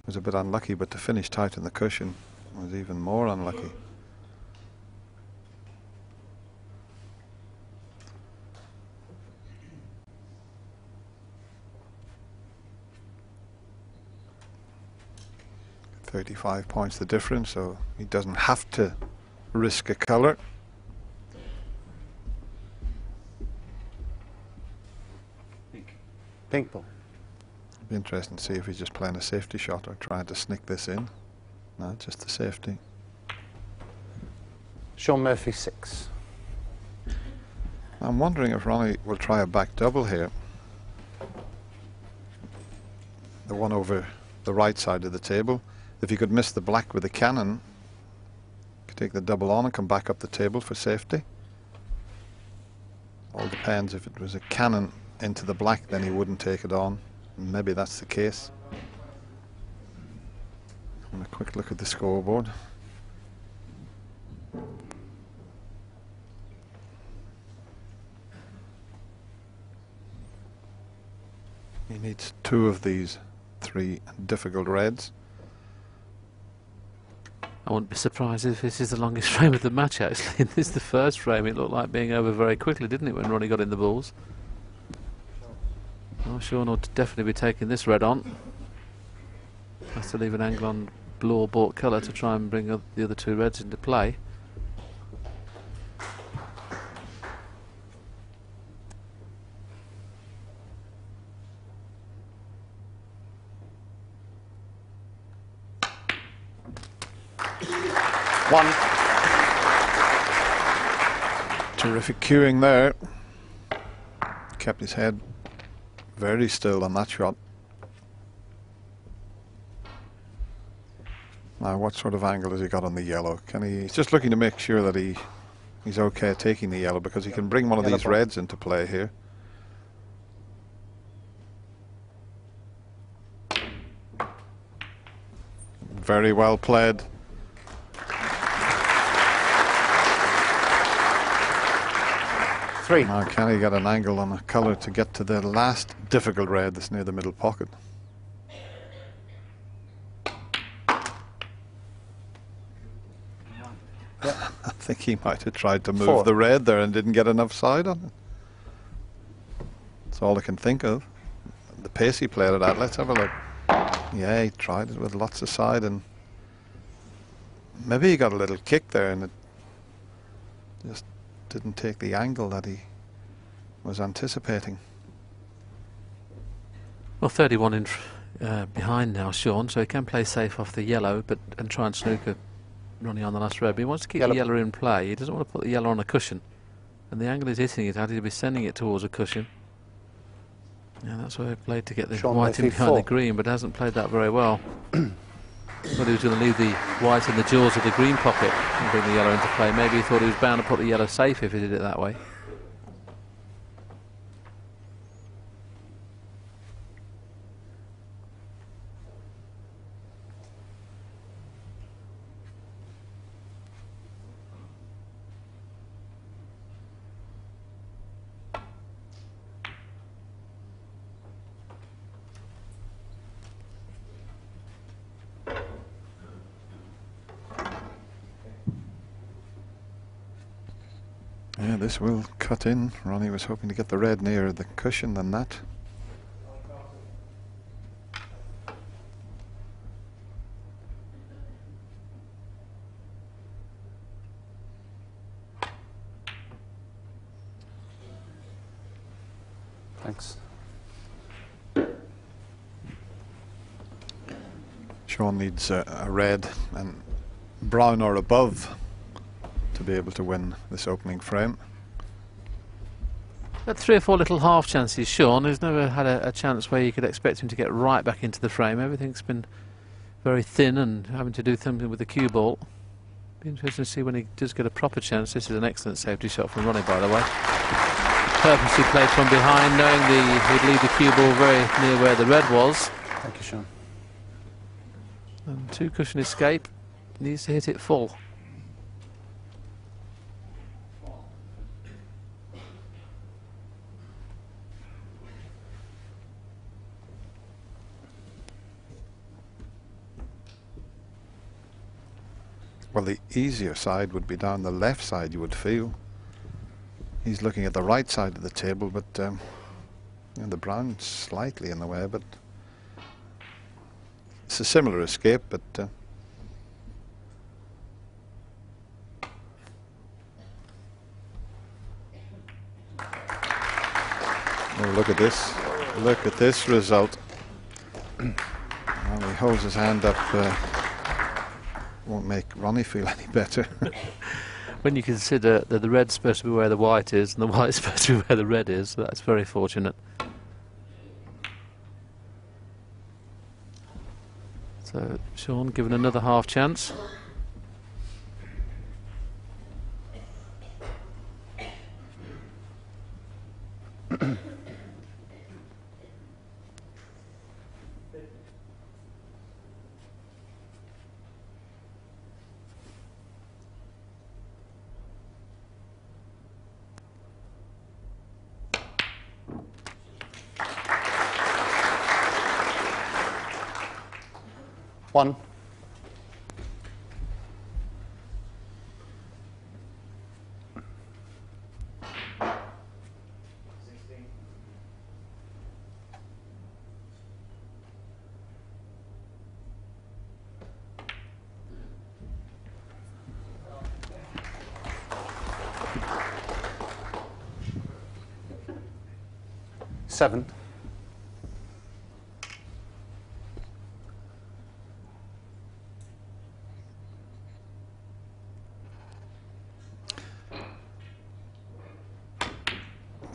was a bit unlucky, but to finish tight in the cushion was even more unlucky. $35 points the difference, so he doesn't have to risk a colour. Pink ball. It'd be interesting to see if he's just playing a safety shot or trying to sneak this in. No, just the safety. Sean Murphy 6. I'm wondering if Ronnie will try a back double here. The one over the right side of the table. If he could miss the black with the cannon, could take the double on and come back up the table for safety. All depends. If it was a cannon into the black, then he wouldn't take it on. Maybe that's the case. And a quick look at the scoreboard. He needs 2 of these 3 difficult reds. I wouldn't be surprised if this is the longest frame of the match, actually. This is the first frame. It looked like being over very quickly, didn't it, when Ronnie got in the balls? Oh, Sean will definitely be taking this red on. Has to leave an angle on blue or bought colour to try and bring the other 2 reds into play. One. Terrific cueing there. Kept his head very still on that shot. Now, what sort of angle has he got on the yellow? He's just looking to make sure that he's okay taking the yellow, because he can bring one of these reds into play here. Very well played. Three. Now, can he get an angle on a colour to get to the last difficult red that's near the middle pocket? Yeah. I think he might have tried to move 4. the red there and didn't get enough side on it. That's all I can think of. The pace he played it at. Let's have a look. Yeah, he tried it with lots of side, and maybe he got a little kick there and it just didn't take the angle that he was anticipating. Well, 31 in behind now, Sean, so he can play safe off the yellow and try and snooker Ronnie on the last red. But he wants to keep the yellow in play. He doesn't want to put the yellow on a cushion. And the angle he's hitting it at, he'll be sending it towards a cushion. Yeah, that's why he played to get the Sean white Murphy in behind 4. the green, but hasn't played that very well. Thought he was going to leave the white in the jaws of the green pocket and bring the yellow into play. Maybe he thought he was bound to put the yellow safe if he did it that way. Yeah, this will cut in. Ronnie was hoping to get the red nearer the cushion than that. Thanks. Sean needs a red and brown or above to be able to win this opening frame. Had 3 or 4 little half chances, Sean. He's never had a chance where you could expect him to get right back into the frame. Everything's been very thin and having to do something with the cue ball. Be interesting to see when he does get a proper chance. This is an excellent safety shot from Ronnie, by the way. Purposely played from behind, knowing he'd leave the cue ball very near where the red was. Thank you, Sean. And 2 cushion escape. Needs to hit it full. Well, the easier side would be down the left side, you would feel. He's looking at the right side of the table, but and the brown slightly in the way, but it's a similar escape, but oh, look at this. Look at this result. Well, he holds his hand up. Won't make Ronnie feel any better. When you consider that the red's supposed to be where the white is and the white's supposed to be where the red is, that's very fortunate. So Sean given another half chance. One. Seven.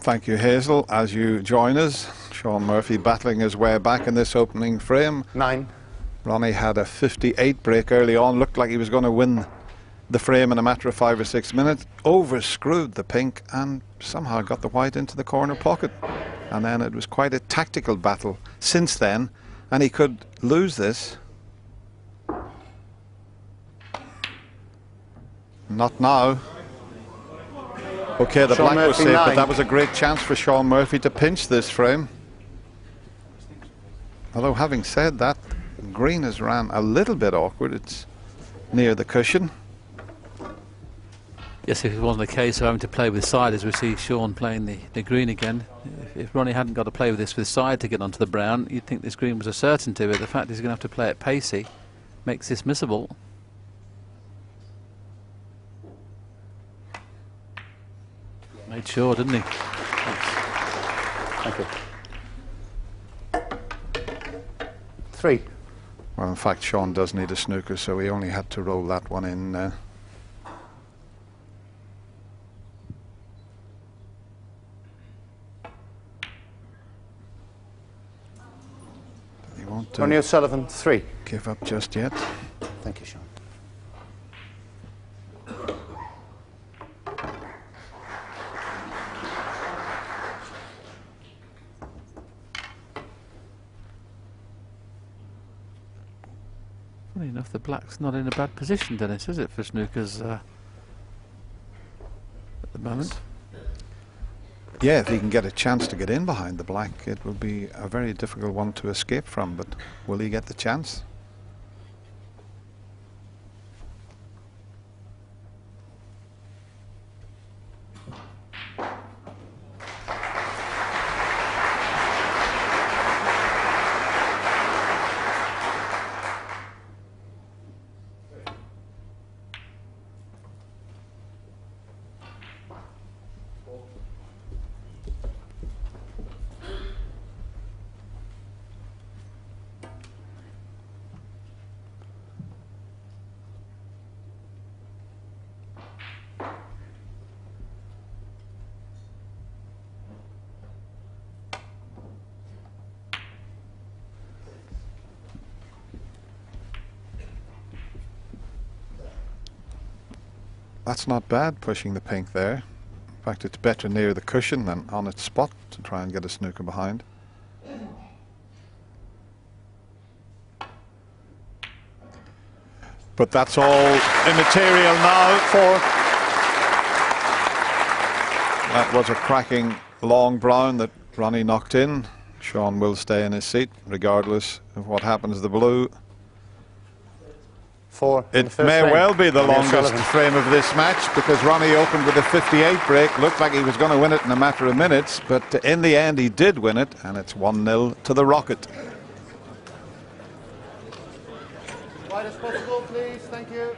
Thank you, Hazel. As you join us, Sean Murphy battling his way back in this opening frame. 9. Ronnie had a 58 break early on, looked like he was going to win the frame in a matter of 5 or 6 minutes, over-screwed the pink and somehow got the white into the corner pocket. And then it was quite a tactical battle since then, and he could lose this. Not now. Okay, the Sean black was Murphy, saved, but 9. that was a great chance for Sean Murphy to pinch this frame. Although having said that, green has ran a little bit awkward. It's near the cushion. Yes, if it wasn't a case of having to play with side, as we see Sean playing the green again, if Ronnie hadn't got to play with this with side to get onto the brown, you'd think this green was a certainty, but the fact he's going to have to play it pacey makes this missable. Made sure, didn't he? Thank you. 3. Well, in fact, Sean does need a snooker, so he only had to roll that one in. He won't Ronnie O'Sullivan, 3. give up just yet. Thank you, Sean. Funny enough, the black's not in a bad position, Dennis, is it, for snookers at the moment? Yeah, if he can get a chance to get in behind the black, it will be a very difficult one to escape from, but will he get the chance? That's not bad, pushing the pink there. In fact, it's better near the cushion than on its spot to try and get a snooker behind. But that's all immaterial now. 4. That was a cracking long brown that Ronnie knocked in. Sean will stay in his seat regardless of what happens to the blue. 4 in the It first may frame. well be the Ronnie longest O'Sullivan. frame of this match, because Ronnie opened with a 58 break. Looked like he was going to win it in a matter of minutes, but in the end he did win it, and it's 1-0 to the Rocket. Wide as possible, please. Thank you.